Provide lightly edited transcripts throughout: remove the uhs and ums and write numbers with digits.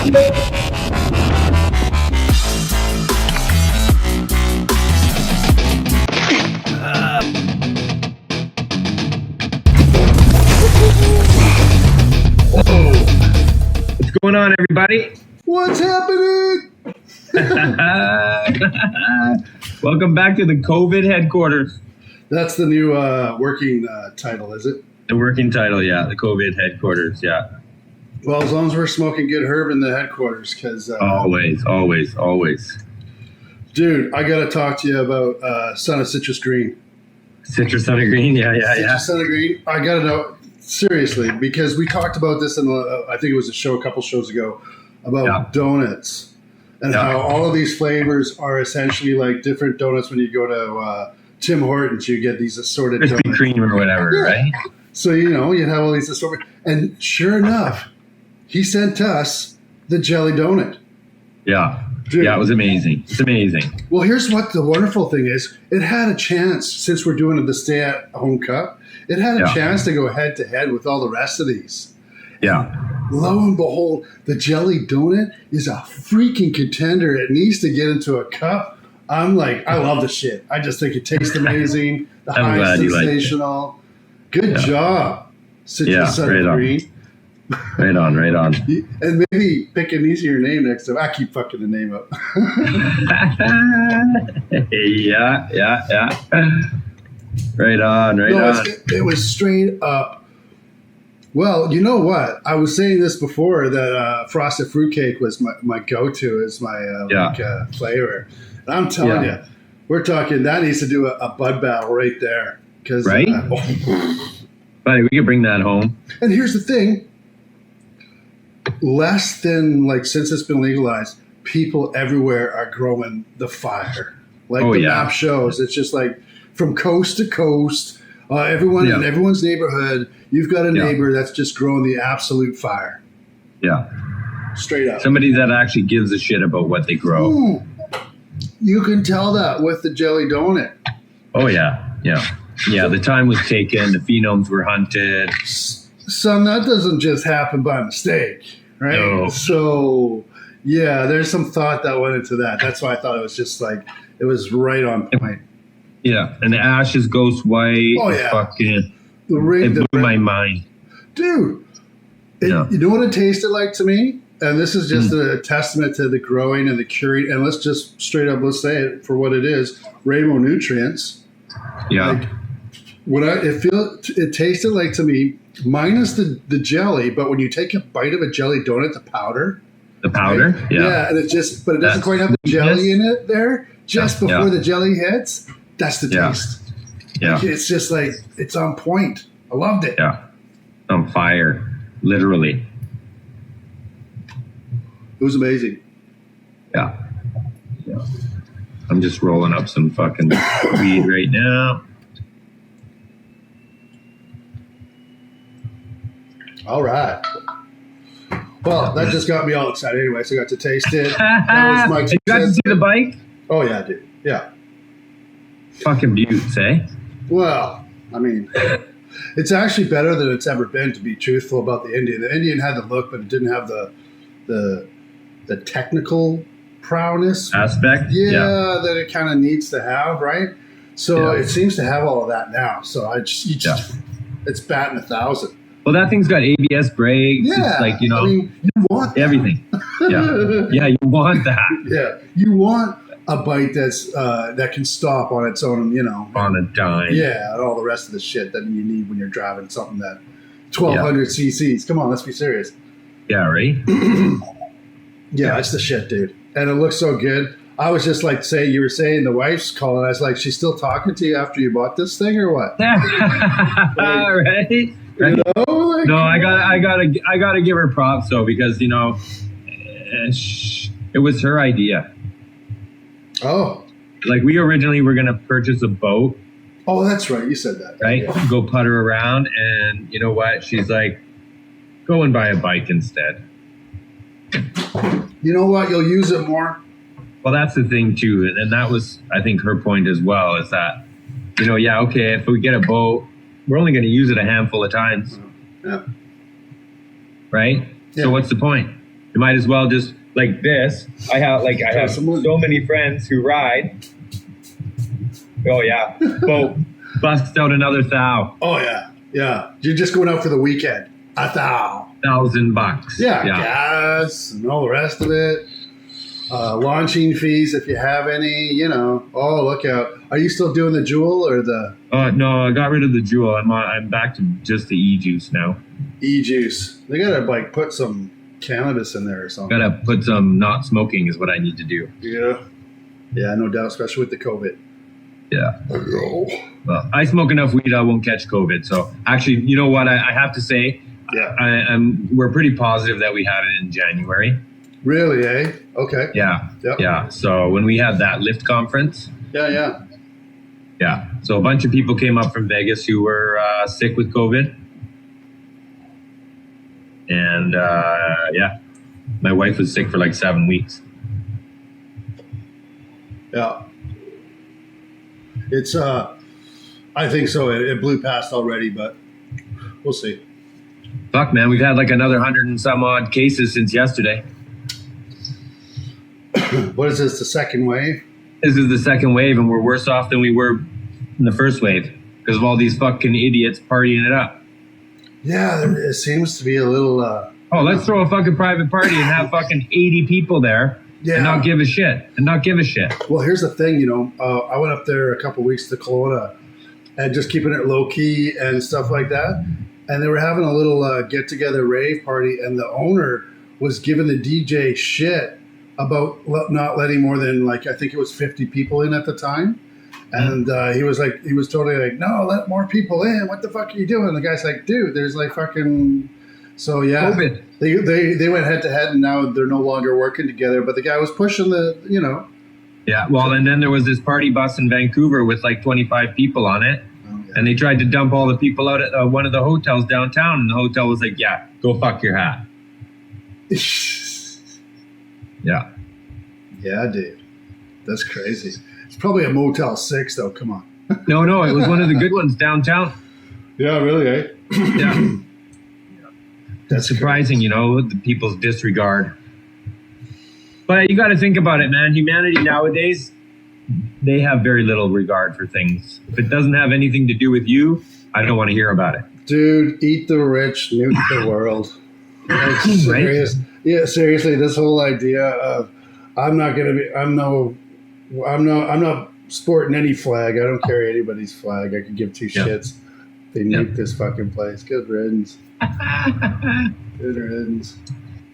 What's going on, everybody? What's happening? Welcome back to the COVID headquarters. That's the new working title, is it? The working title, yeah. The COVID headquarters, yeah. Well, as long as we're smoking good herb in the headquarters, because... always. Dude, I got to talk to you about Son of Citrus Green. Citrus Son of Green, yeah. Citrus Son of Green, I got to know, seriously, because we talked about this in, I think it was a couple shows ago, about donuts. And how all of these flavors are essentially like different donuts. When you go to Tim Hortons, you get these assorted Krispy donuts. Kreme or whatever, right? So, you have all these assorted. And sure enough, he sent us the jelly donut. Yeah. Dude. Yeah, it was amazing. It's amazing. Well, here's what the wonderful thing is. It had a chance, since we're doing the stay-at-home cup, it had a chance to go head-to-head with all the rest of these. Yeah. Lo and behold, the jelly donut is a freaking contender. It needs to get into a cup. I'm like, I love the shit. I just think it tastes amazing. The high sensational. Good job, Citrus Son of Green. Right on. And maybe pick an easier name next time. I keep fucking the name up. Yeah. Right on. It was straight up. Well, you know what? I was saying this before that frosted fruitcake was my go-to as my flavor. And I'm telling you, we're talking that needs to do a bud battle right there. Right? Buddy, we could bring that home. And here's the thing. Less than, since it's been legalized, people everywhere are growing the fire. Map shows. It's just from coast to coast, everyone in everyone's neighborhood, you've got a neighbor that's just growing the absolute fire. Yeah. Straight up. Somebody that actually gives a shit about what they grow. Ooh. You can tell that with the jelly donut. Oh, yeah. Yeah, the time was taken. The phenomes were hunted. Son, that doesn't just happen by mistake, right? No. So, yeah, there's some thought that went into that. That's why I thought it was just it was right on point. Yeah, and the ashes ghost white. Oh, yeah. Fucking, it blew my mind. Dude, you know what it tasted like to me? And this is just a testament to the growing and the curing. And let's just straight up, let's say it for what it is. Rainbow nutrients. Yeah. It tasted like to me, minus the jelly, but when you take a bite of a jelly donut, the powder. The powder? Right? Yeah. And it doesn't quite have the jelly in it there. Just before the jelly hits, that's the taste. Yeah. It's just it's on point. I loved it. Yeah. On fire. Literally. It was amazing. Yeah. I'm just rolling up some fucking weed right now. All right. Well, that just got me all excited anyway, so I got to taste it. That was my you got to see the bike? Oh, yeah, dude. Yeah. Fucking beauts, eh? Well, I mean, it's actually better than it's ever been, to be truthful about the Indian. The Indian had the look, but it didn't have the technical prowess aspect. Yeah, that it kind of needs to have, right? So it seems to have all of that now. So it's batting 1,000. Well, that thing's got ABS brakes. Yeah, it's I mean, you want everything. Yeah, you want that. Yeah, you want a bike that can stop on its own, on a dime. Yeah, and all the rest of the shit that you need when you're driving something that 1,200 cc's. Come on, let's be serious. Yeah, right. Yeah, it's the shit, dude. And it looks so good. I was just you were saying the wife's calling. I was like, she's still talking to you after you bought this thing or what? Right. No, I gotta give her props though, because it was her idea. Oh. We originally were gonna purchase a boat. Oh, that's right. You said that. Right? Yeah. Go putter around, and you know what? She's like, go and buy a bike instead. You know what? You'll use it more. Well, that's the thing too, and that was, I think, her point as well, is that, okay, if we get a boat, we're only going to use it a handful of times. Yeah. Right? Yeah. So what's the point? You might as well just like this. I have so many friends who ride. Oh yeah, boat busts out another thou. Oh yeah, yeah. You're just going out for the weekend. A thou. $1,000. Yeah, gas and all the rest of it. Launching fees if you have any. You know. Oh, look out. Are you still doing the Jewel or the? No, I got rid of the Jewel. I'm back to just the e-juice now. E-juice. They gotta like put some cannabis in there or something. Gotta put some not smoking is what I need to do. Yeah. Yeah, no doubt, especially with the COVID. Yeah. Well, I smoke enough weed I won't catch COVID. So actually, you know what? I have to say, we're pretty positive that we had it in January. Really, eh? Okay. Yeah. Yep. Yeah. So when we had that Lyft conference. Yeah. Yeah. So a bunch of people came up from Vegas who were sick with COVID. And my wife was sick for like 7 weeks. Yeah. It's, I think so. It blew past already, but we'll see. Fuck, man. We've had like another 100 and some odd cases since yesterday. What is this, the second wave? This is the second wave, and we're worse off than we were in the first wave because of all these fucking idiots partying it up. Yeah, it seems to be a little... let's throw a fucking private party and have fucking 80 people there and not give a shit. Well, here's the thing, I went up there a couple weeks to Kelowna and just keeping it low-key and stuff like that. And they were having a little get-together rave party, and the owner was giving the DJ shit about not letting more than, like, I think it was 50 people in at the time. And he was totally like, no, let more people in. What the fuck are you doing? The guy's like, dude, there's like fucking... So, yeah, COVID. They went head to head, and now they're no longer working together. But the guy was pushing the. Yeah, well, and then there was this party bus in Vancouver with like 25 people on it. Oh, yeah. And they tried to dump all the people out at one of the hotels downtown. And the hotel was like, yeah, go fuck your hat. Yeah. Yeah, dude. That's crazy. It's probably a Motel 6, though. Come on. No, it was one of the good ones downtown. Yeah, really, eh? Yeah. That's surprising, the people's disregard. But you got to think about it, man. Humanity nowadays, they have very little regard for things. If it doesn't have anything to do with you, I don't want to hear about it. Dude, eat the rich, nuke the world. Like, serious. Right? Yeah, seriously, this whole idea of I'm not sporting any flag. I don't carry anybody's flag. I could give two shits. They nuke this fucking place. Good riddance. Good riddance.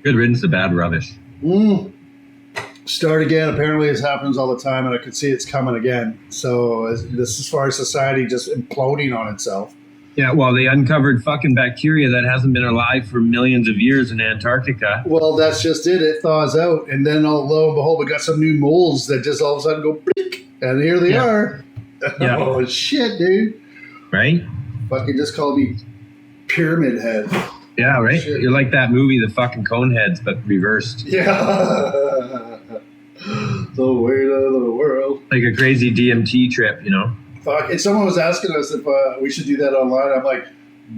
Good riddance to bad rubbish. Start again. Apparently, this happens all the time, and I could see it's coming again. So, this as far as society just imploding on itself. Yeah, well, they uncovered fucking bacteria that hasn't been alive for millions of years in Antarctica. Well, that's just it. It thaws out, and then lo and behold, we got some new molds that just all of a sudden go blink, and here they are. Yeah. Oh shit, dude! Right? Fucking just call me Pyramid Head. Yeah, right. Shit. You're like that movie, The fucking Coneheads, but reversed. Yeah. The weight of the world. Like a crazy DMT trip, Fuck. And someone was asking us if we should do that online. I'm like,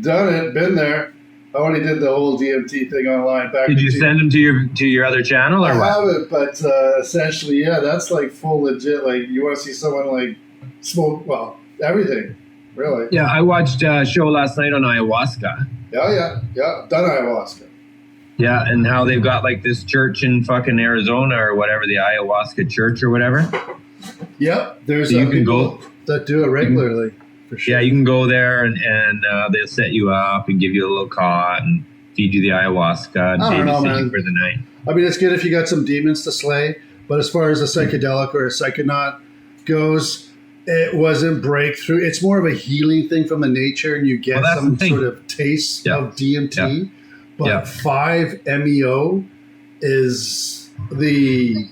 done it, been there. I already did the whole DMT thing online. Did you send them to your other channel or what? I haven't, but essentially, yeah, that's like full legit. Like, you want to see someone like smoke, well, everything, really. Yeah, I watched a show last night on ayahuasca. Yeah, done ayahuasca. Yeah, and how they've got like this church in fucking Arizona or whatever, the ayahuasca church or whatever. Yep, there's so you can go that do it regularly. For sure. Yeah, you can go there and they'll set you up and give you a little cot and feed you the ayahuasca and babysit you for the night. I mean, it's good if you got some demons to slay, but as far as a psychedelic or a psychonaut goes, it wasn't breakthrough. It's more of a healing thing from the nature, and you get some sort of taste of DMT. But 5-MeO is the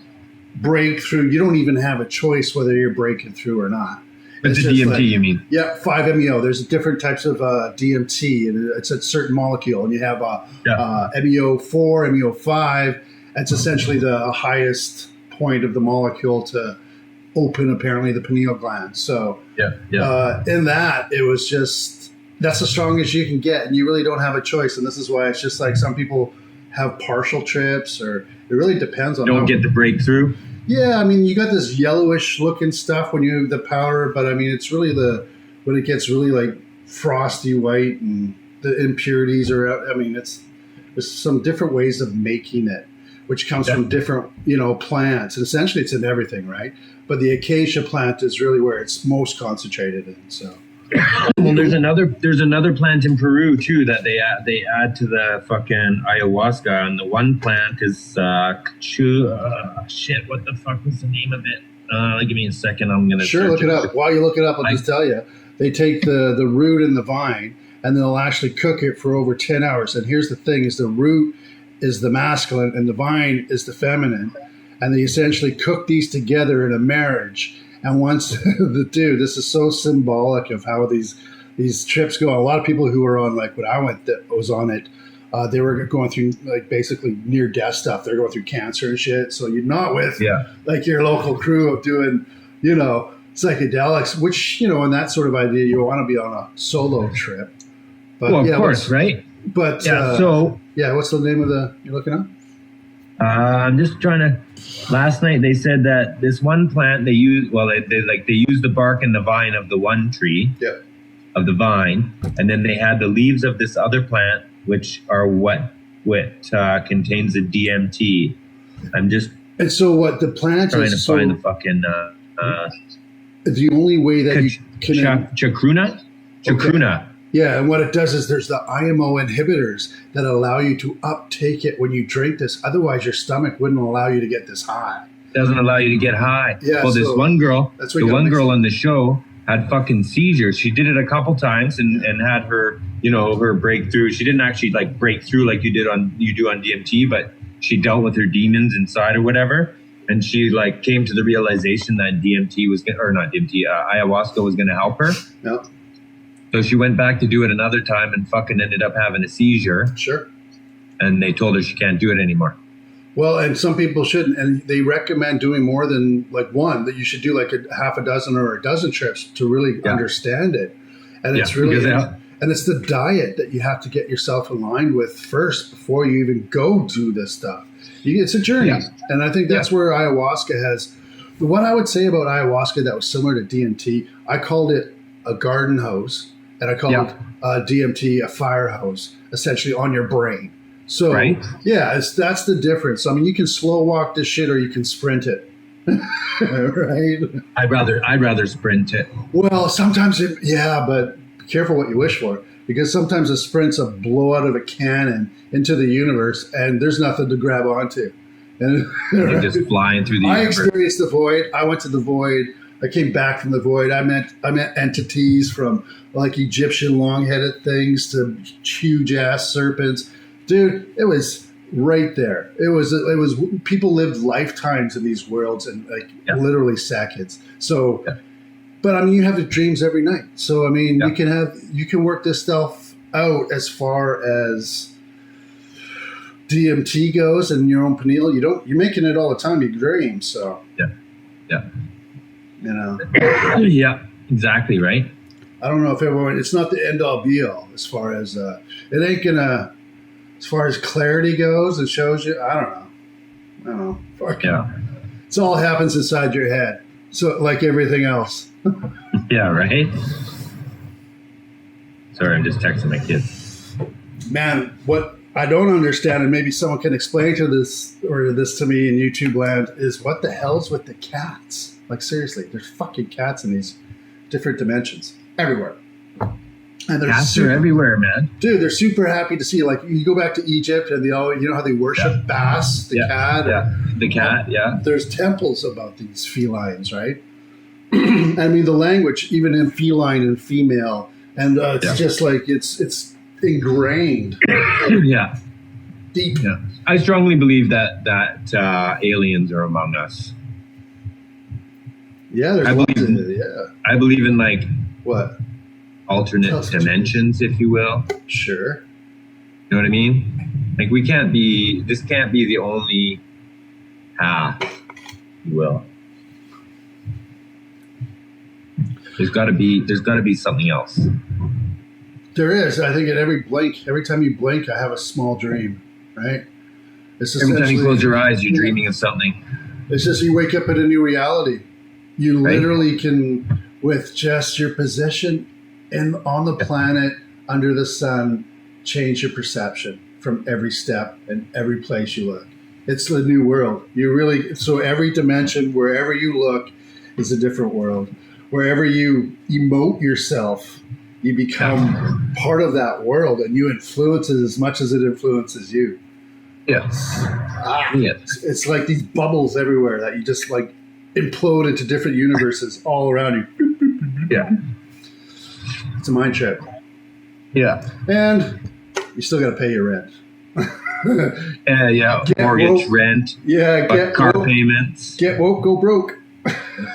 breakthrough. You don't even have a choice whether you're breaking through or not. But the DMT, you mean? Yeah, 5-MeO. There's different types of DMT, and it's a certain molecule. And you have MEO4, MEO5. That's essentially the highest point of the molecule to open, apparently, the pineal gland. So in that, it was just, that's the strongest you can get, and you really don't have a choice. And this is why it's just like some people have partial trips, or it really depends on. Don't get the breakthrough. Yeah, I mean, you got this yellowish looking stuff when you have the powder, but I mean, it's really when it gets really like frosty white and the impurities are out. I mean, there's some different ways of making it, which comes from different, plants. And essentially it's in everything, right? But the acacia plant is really where it's most concentrated in. So. Well, there's another plant in Peru too that they add to the fucking ayahuasca, and the one plant is shit. What the fuck was the name of it? Give me a second. I'm gonna look it up. While you look it up, I'll just tell you. They take the root and the vine, and they'll actually cook it for over 10 hours. And here's the thing: is the root is the masculine, and the vine is the feminine, and they essentially cook these together in a marriage. And once this is so symbolic of how these trips go. A lot of people who are on, like when I was on it, they were going through like basically near death stuff. They're going through cancer and shit. So you're not with like your local crew of doing, psychedelics, which, in that sort of idea, you want to be on a solo trip. But, well, of course, right? But what's the name of you're looking up? I'm just trying to. Last night they said that this one plant they use the bark and the vine of the one tree, of the vine, and then they had the leaves of this other plant, which are what contains the DMT. And so what the plant trying is to find the fucking the only way that you can chacruna. Okay. Yeah, and what it does is there's the IMO inhibitors that allow you to uptake it when you drink this. Otherwise, your stomach wouldn't allow you to get this high. Doesn't allow you to get high. Yeah, well, this one girl, girl on the show had fucking seizures. She did it a couple times and had her, her breakthrough. She didn't actually like break through like you do on DMT, but she dealt with her demons inside or whatever. And she like came to the realization that ayahuasca was going to help her. Yep. So she went back to do it another time and fucking ended up having a seizure. Sure. And they told her she can't do it anymore. Well, and some people shouldn't. And they recommend doing more than like one, that you should do like a half a dozen or a dozen trips to really understand it. And it's really, and it's the diet that you have to get yourself aligned with first before you even go do this stuff. It's a journey. Yeah. And I think that's where ayahuasca has, what I would say about ayahuasca that was similar to DMT, I called it a garden hose. And I call it DMT a fire hose, essentially on your brain. So, that's the difference. I mean, you can slow walk this shit or you can sprint it, right? I'd rather sprint it. Well, sometimes, but be careful what you wish for, because sometimes a sprint's a blow out of a cannon into the universe, and there's nothing to grab onto. And you're just flying through the universe. I experienced the void. I went to the void. I came back from the void. I met entities from like Egyptian long-headed things to huge-ass serpents. Dude, it was right there. It was people lived lifetimes in these worlds and literally seconds. So, but I mean, you have the dreams every night. So I mean, you can work this stuff out as far as DMT goes and your own pineal. You're making it all the time. You dream. So Yeah, exactly right. I don't know if it's not the end all be all as far as it ain't gonna, as far as clarity goes, it shows you. I don't know. Fuck yeah. It all happens inside your head. So like everything else. Yeah, right. Sorry, I'm just texting my kids. Man, what I don't understand, and maybe someone can explain to this to me in YouTube land, is what the hell's with the cats? Like seriously, there's fucking cats in these different dimensions everywhere. And cats are everywhere, man. Dude, they're super happy to see. Like you go back to Egypt, and how they worship Bass, the cat. Yeah, the cat. Yeah. There's temples about these felines, right? I mean, the language, even in feline and female, and it's just like it's ingrained. Deep. Yeah. I strongly believe that aliens are among us. Yeah, there's I believe in like what? Alternate dimensions, if you will. Sure. You know what I mean? Like this can't be the only path, if you will. There's gotta be something else. There is. I think at every time you blink, I have a small dream, right? It's Every time you close your eyes, you're dreaming of something. It's just you wake up in a new reality. You literally can, with just your position on the planet, under the sun, change your perception from every step and every place you look. It's the new world. So every dimension, wherever you look, is a different world. Wherever you emote yourself, you become part of that world, and you influence it as much as it influences you. Yes. It's like these bubbles everywhere that you just like implode into different universes all around you. Yeah. It's a mind trip. Yeah. And you still got to pay your rent. Mortgage, rent. Yeah, car payments. Get woke, go broke.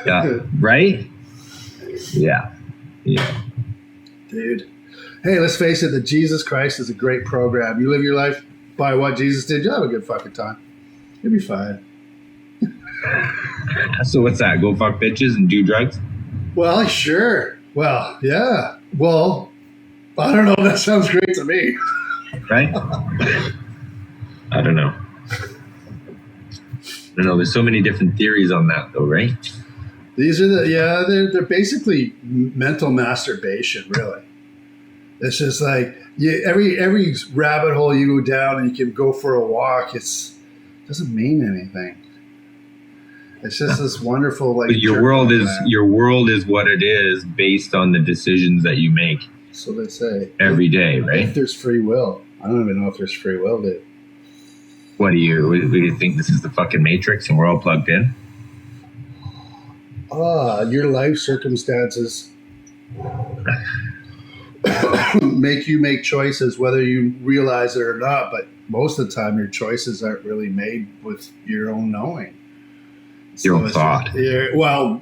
Yeah. Right? Yeah. Dude. Hey, let's face it, the Jesus Christ is a great program. You live your life by what Jesus did, you'll have a good fucking time. You'll be fine. So what's that? Go fuck bitches and do drugs? Well, sure. Well, yeah. Well, I don't know. That sounds great to me. Right? I don't know. There's so many different theories on that, though, right? These are they're basically mental masturbation, really. It's just like every rabbit hole you go down and you can go for a walk, it doesn't mean anything. It's just this wonderful like. But your world is what it is based on the decisions that you make. So they say every day, right? If there's free will, I don't even know if there's free will, dude. What do you think this is the fucking Matrix and we're all plugged in? Your life circumstances make you make choices, whether you realize it or not. But most of the time, your choices aren't really made with your own knowing. Your own thought. Well,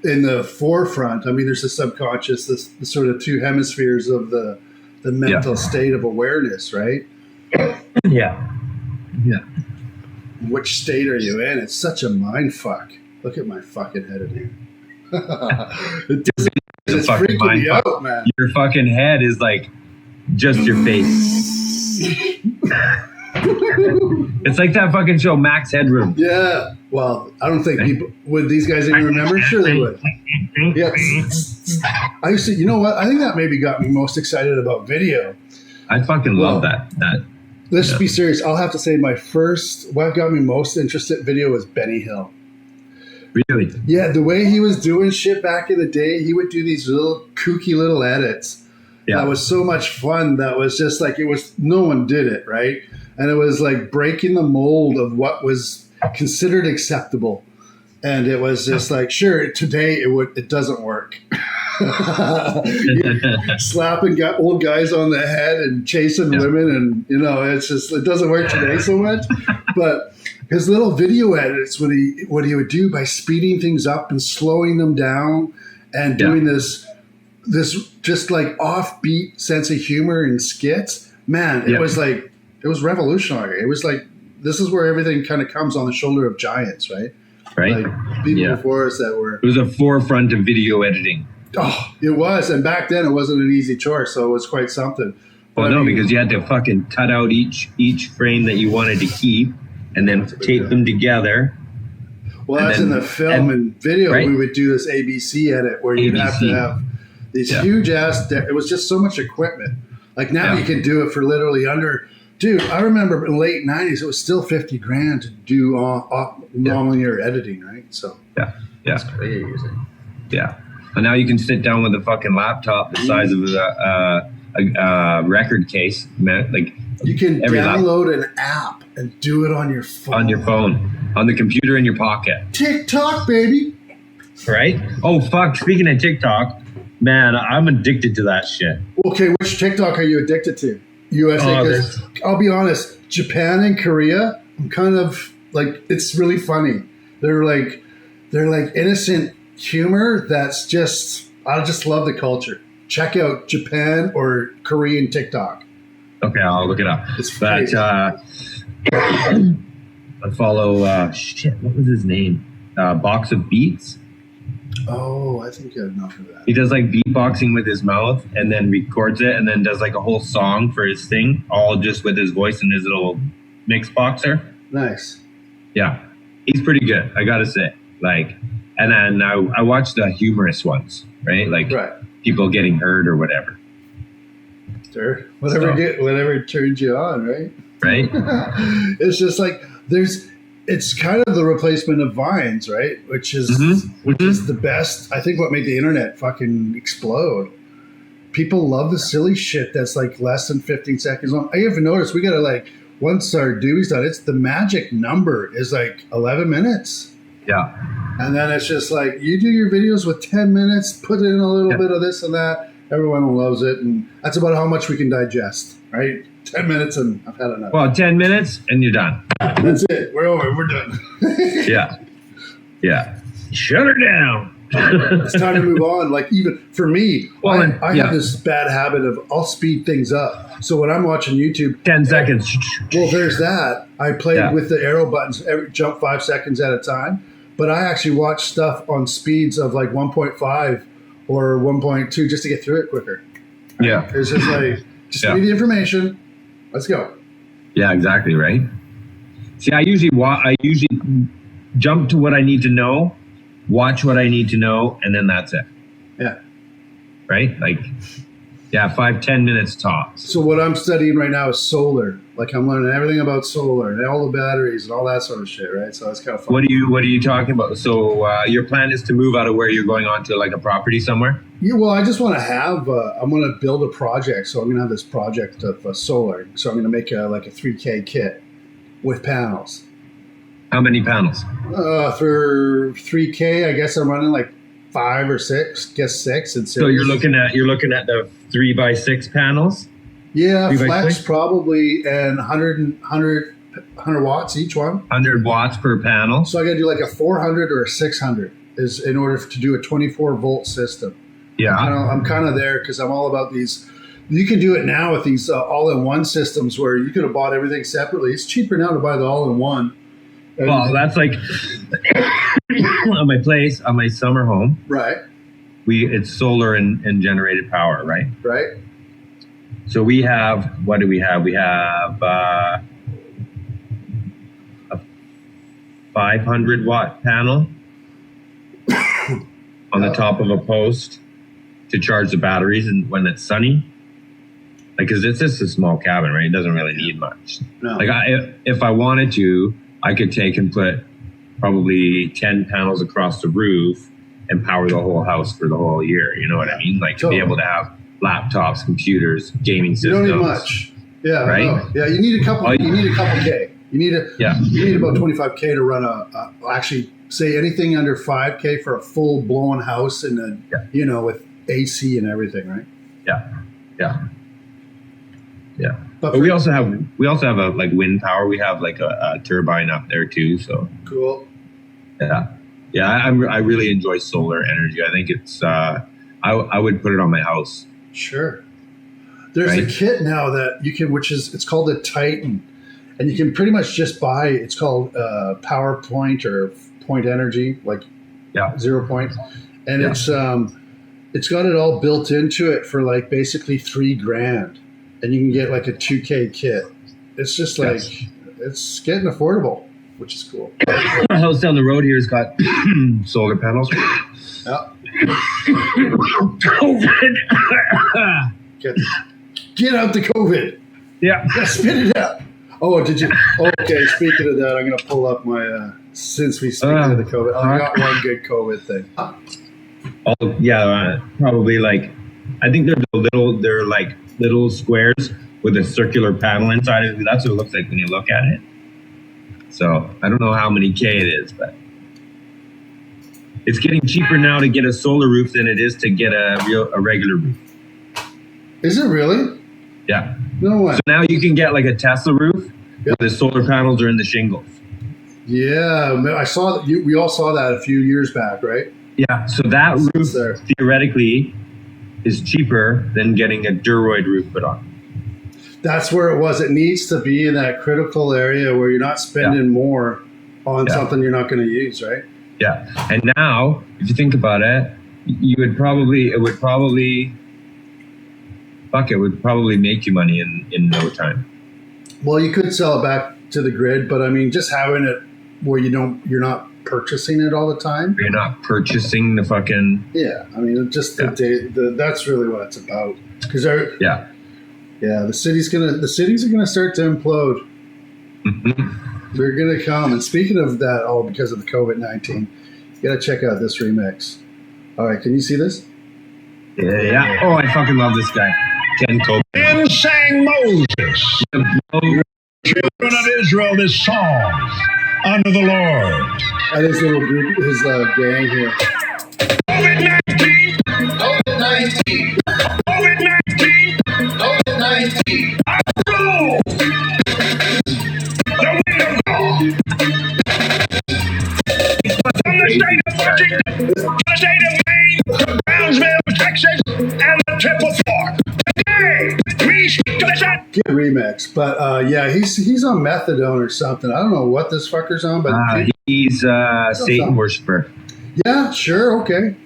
in the forefront, I mean, there's the subconscious, the sort of two hemispheres of the mental state of awareness, right? Yeah. Which state are you in? It's such a mind fuck. Look at my fucking head in here. It's freaking me out, man. Your fucking head is like just your face. It's like that fucking show, Max Headroom. Yeah. Well, I don't think would these guys even remember? Sure they would. Yeah. I used to, you know what? I think that maybe got me most excited about video. I fucking love that. Let's be serious. I'll have to say what got me most interested in video was Benny Hill. Really? Yeah, the way he was doing shit back in the day, he would do these little kooky little edits. Yeah. That was so much fun. That was just like, no one did it, right? And it was like breaking the mold of what was considered acceptable. And it was just like, sure, today it doesn't work. Slapping old guys on the head and chasing women, and it's just, it doesn't work today so much. But his little video edits, what he would do by speeding things up and slowing them down and doing this just like offbeat sense of humor and skits, man, it was like, it was revolutionary. It was like, this is where everything kind of comes on the shoulder of giants, right? Right. Like people before us that were. It was a forefront of video editing. Oh, it was. And back then it wasn't an easy chore. So it was quite something. Well, no, because you had to fucking cut out each frame that you wanted to keep and then tape them together. Well, that's in the film and video. Right? We would do this ABC edit where you'd have to have these huge ass. It was just so much equipment. Like now you can do it for literally under. Dude, I remember in the late 90s, it was still $50,000 to do non-linear editing, right? So that's crazy. Yeah. But now you can sit down with a fucking laptop the size of a record case. Like you can download an app and do it on your phone. On your phone. On the computer in your pocket. TikTok, baby. Right? Oh, fuck. Speaking of TikTok, man, I'm addicted to that shit. Okay, which TikTok are you addicted to? USA, because I'll be honest, Japan and Korea, I'm kind of like, it's really funny. They're like innocent humor that's just, I just love the culture. Check out Japan or Korean TikTok. Okay, I'll look it up. It's crazy. I follow, what was his name? Box of Beats. Oh, I think I know of that. He does like beatboxing with his mouth and then records it and then does like a whole song for his thing, all just with his voice and his little mix boxer. Nice. Yeah, he's pretty good, I gotta say. Like, and then I watch the humorous ones, right? Like people getting hurt or whatever. Sure. Whatever turns you on, right? Right. It's just like it's kind of the replacement of Vines, right? Which is the best. I think what made the internet fucking explode. People love the silly shit that's like less than 15 seconds long. I even noticed we gotta like, once our Dewey's done, it's the magic number is like 11 minutes. Yeah. And then it's just like, you do your videos with 10 minutes, put in a little bit of this and that. Everyone loves it. And that's about how much we can digest, right? 10 minutes and I've had enough. Well, 10 minutes and you're done. That's it. We're over. We're done. Yeah. Yeah. Shut her down. It's time to move on. Like, even for me, I have this bad habit of I'll speed things up. So when I'm watching YouTube, 10 seconds. Well, there's that. I play with the arrow buttons, jump 5 seconds at a time. But I actually watch stuff on speeds of like 1.5 or 1.2 just to get through it quicker. Yeah. It's just like, give me the information. Let's go. Yeah, exactly. Right. See, I usually jump to what I need to know, watch what I need to know, and then that's it. Yeah. Right? Like, 5-10 minutes tops. So what I'm studying right now is solar. Like, I'm learning everything about solar and all the batteries and all that sort of shit, right? So it's kind of fun. What are you talking about? So your plan is to move out of where you're going on to like a property somewhere? Yeah, well, I just want to have, I'm going to build a project. So I'm going to have this project of solar. So I'm going to make a 3K kit with panels. How many panels? For 3K, I guess I'm running like 5 or 6. Guess 6 and 6. So you're looking at the 3x6 panels. Yeah, flex probably, and 100 watts each one. 100 watts per panel. So I got to do like a 400 or a 600 is in order to do a 24 volt system. Yeah, I'm kind of there because I'm all about these. You can do it now with these all-in-one systems where you could have bought everything separately. It's cheaper now to buy the all-in-one. Well, that's like on my place, on my summer home. Right. It's solar and generated power, right? Right. So we have, what do we have? We have a 500 watt panel on the top of a post to charge the batteries and when it's sunny. Like, cause it's just a small cabin, right? It doesn't really need much. No. Like if I wanted to, I could take and put probably 10 panels across the roof and power the whole house for the whole year. You know what I mean? Like to be able to have laptops, computers, gaming systems. You don't need much. Yeah. Right. No. Yeah. You need a couple. You need a couple K. You need about 25K to run actually say anything under 5K for a full blown house and with AC and everything, right? Yeah. Yeah. Yeah. But we also have a like wind power. We have like a turbine up there too. So cool. Yeah. Yeah. I really enjoy solar energy. I think it's I would put it on my house. Sure. There's a kit now that you can, it's called a Titan, and you can pretty much just buy. It's called PowerPoint or Point Energy, like 0 point, and it's got it all built into it for like basically $3,000, and you can get like a 2K kit. It's just like it's getting affordable, which is cool. Our house down the road here has got solar panels. Yeah. COVID. Get out the COVID. Yeah. Spit it out. Oh, did you? Okay, speaking of that, I'm going to pull up my, since we speak of the COVID, I got one good COVID thing. Oh, yeah, probably like, I think they're like little squares with a circular panel inside it. That's what it looks like when you look at it. So I don't know how many K it is, but it's getting cheaper now to get a solar roof than it is to get a regular roof. Is it really? Yeah. No way. So now you can get like a Tesla roof where the solar panels are in the shingles. Yeah, I saw that. We all saw that a few years back, right? Yeah. So that roof theoretically is cheaper than getting a Duroid roof put on. That's where it was. It needs to be in that critical area where you're not spending more on something you're not going to use, right? Yeah. And now, if you think about it, it would probably make you money in no time. Well, you could sell it back to the grid, but I mean, just having it where you're not purchasing it all the time. You're not purchasing the fucking. Yeah, I mean, just that's really what it's about. Because yeah, the cities are gonna start to implode. Mm-hmm. They're gonna come. And speaking of that, all because of the COVID-19, you gotta check out this remix. All right, can you see this? Yeah. Oh, I fucking love this guy, Ken Cope. Then sang Moses, the children of Israel, this song unto the Lord. And his little group, his gang here. COVID-19, COVID-19, COVID-19, COVID-19. I rule the wind of God from the state of Washington, the state of Maine, Brownsville, Texas, and the Triple Fork. Today, we speak to the sun. Good remix, but yeah, he's on methadone or something. I don't know what this fucker's on, but he's a Satan worshiper. Yeah, sure, okay,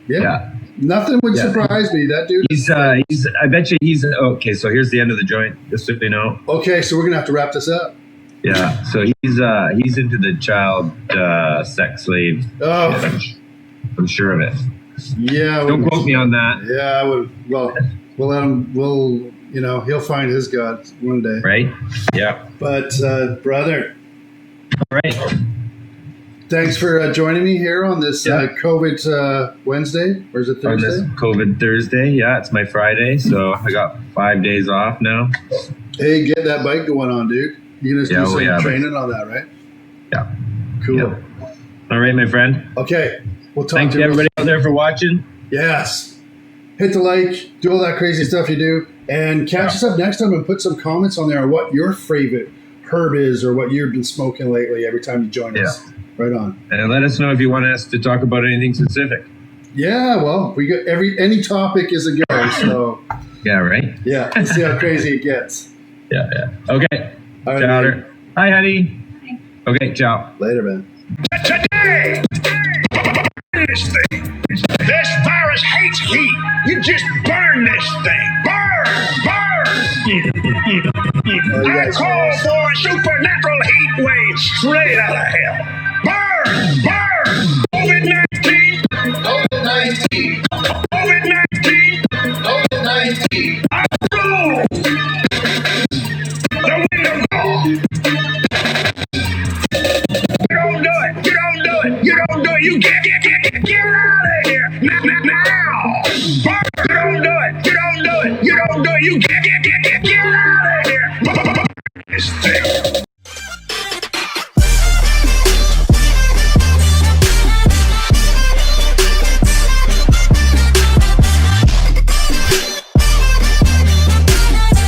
yeah. Nothing would surprise me. That dude. He's. I bet you he's okay. So here's the end of the joint, just so you know. Okay, so we're gonna have to wrap this up. Yeah. So he's into the child sex slave. Oh, I'm sure of it. Yeah. Don't quote me on that. Yeah, I would. Well, we'll let him. He'll find his God one day. Right. Yeah. But brother. All right. Thanks for joining me here on this COVID Wednesday, or is it Thursday? On this COVID Thursday, yeah, it's my Friday, so I got 5 days off now. Hey, get that bike going on, dude. You gonna do some training on that, right? Yeah. Cool. Yeah. All right, my friend. Okay, we'll talk Thanks to everybody out there for watching. Yes. Hit the like, do all that crazy stuff you do, and catch us up next time and put some comments on there on what your favorite herb is or what you've been smoking lately every time you join us. Right on. And let us know if you want us to talk about anything specific. Yeah, well, we got any topic is a go, so yeah, right? Yeah, let's see how crazy it gets. Yeah. Okay. All right, ciao. Hi, honey. Hi. Okay, ciao. Later, man. Today, this thing. This virus hates heat. You just burn this thing. Burn! I call for a supernatural heat wave straight out of hell. Burn!